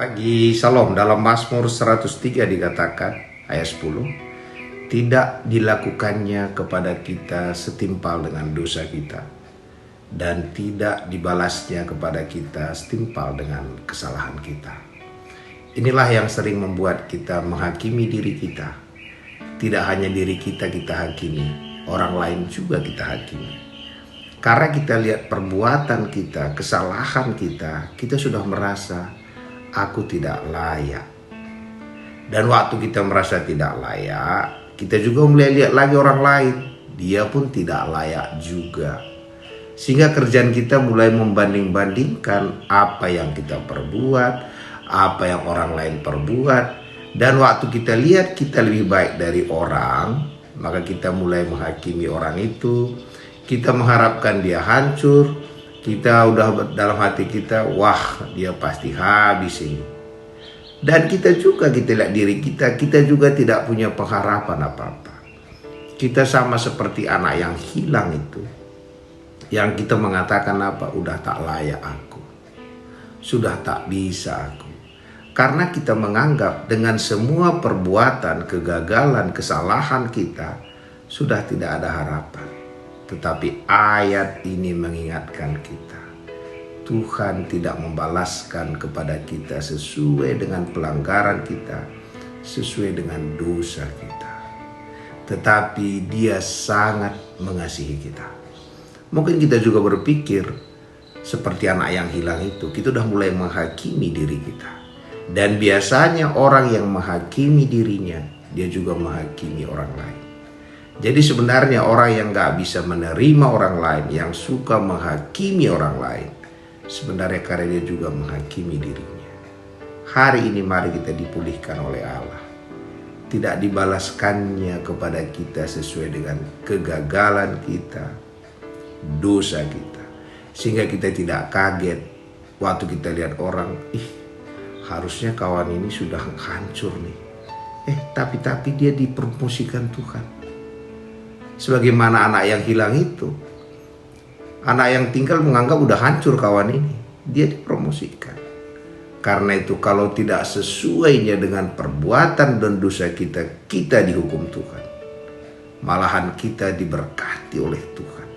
Pagi Shalom, dalam Mazmur 103 dikatakan ayat 10, tidak dilakukannya kepada kita setimpal dengan dosa kita, dan tidak dibalasnya kepada kita setimpal dengan kesalahan kita. Inilah yang sering membuat kita menghakimi diri kita. Tidak hanya diri kita hakimi, orang lain juga kita hakimi. Karena kita lihat perbuatan kita, kesalahan kita sudah merasa aku tidak layak. Dan waktu kita merasa tidak layak, kita juga mulai lihat lagi orang lain, dia pun tidak layak juga. Sehingga kerjaan kita mulai membanding-bandingkan apa yang kita perbuat, apa yang orang lain perbuat. Dan waktu kita lihat kita lebih baik dari orang, maka kita mulai menghakimi orang itu. Kita mengharapkan dia hancur. Kita udah dalam hati kita, wah dia pasti habis ini. Dan kita lihat diri kita juga tidak punya pengharapan apa-apa. Kita sama seperti anak yang hilang itu. Yang kita mengatakan apa? Udah tak layak aku. Sudah tak bisa aku. Karena kita menganggap dengan semua perbuatan, kegagalan, kesalahan kita, sudah tidak ada harapan. Tetapi ayat ini mengingatkan kita, Tuhan tidak membalaskan kepada kita sesuai dengan pelanggaran kita, sesuai dengan dosa kita. Tetapi Dia sangat mengasihi kita. Mungkin kita juga berpikir seperti anak yang hilang itu, kita sudah mulai menghakimi diri kita. Dan biasanya orang yang menghakimi dirinya, dia juga menghakimi orang lain. Jadi sebenarnya orang yang gak bisa menerima orang lain, yang suka menghakimi orang lain, sebenarnya karena dia juga menghakimi dirinya. Hari ini mari kita dipulihkan oleh Allah. Tidak dibalaskannya kepada kita sesuai dengan kegagalan kita, dosa kita. Sehingga kita tidak kaget waktu kita lihat orang, harusnya kawan ini sudah hancur nih. Tapi dia dipromosikan Tuhan. Sebagaimana anak yang hilang itu, anak yang tinggal menganggap udah hancur kawan ini, dia dipromosikan. Karena itu kalau tidak sesuainya dengan perbuatan dan dosa kita dihukum Tuhan. Malahan kita diberkati oleh Tuhan.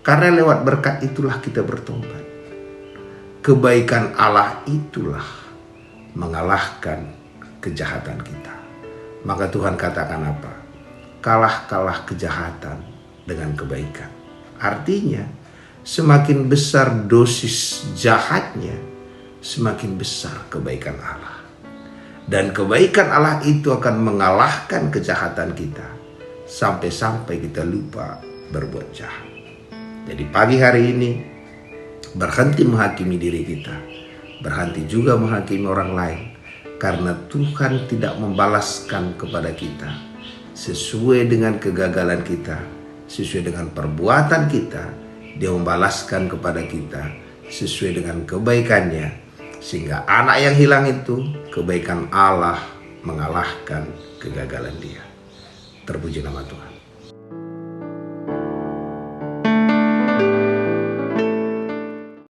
Karena lewat berkat itulah kita bertobat. Kebaikan Allah itulah mengalahkan kejahatan kita. Maka Tuhan katakan apa? Kalah kejahatan dengan kebaikan. Artinya semakin besar dosis jahatnya, semakin besar kebaikan Allah. Dan kebaikan Allah itu akan mengalahkan kejahatan kita. Sampai-sampai kita lupa berbuat jahat. Jadi pagi hari ini berhenti menghakimi diri kita. Berhenti juga menghakimi orang lain. Karena Tuhan tidak membalaskan kepada kita sesuai dengan kegagalan kita, sesuai dengan perbuatan kita. Dia membalaskan kepada kita sesuai dengan kebaikannya. Sehingga anak yang hilang itu, kebaikan Allah mengalahkan kegagalan dia. Terpuji nama Tuhan.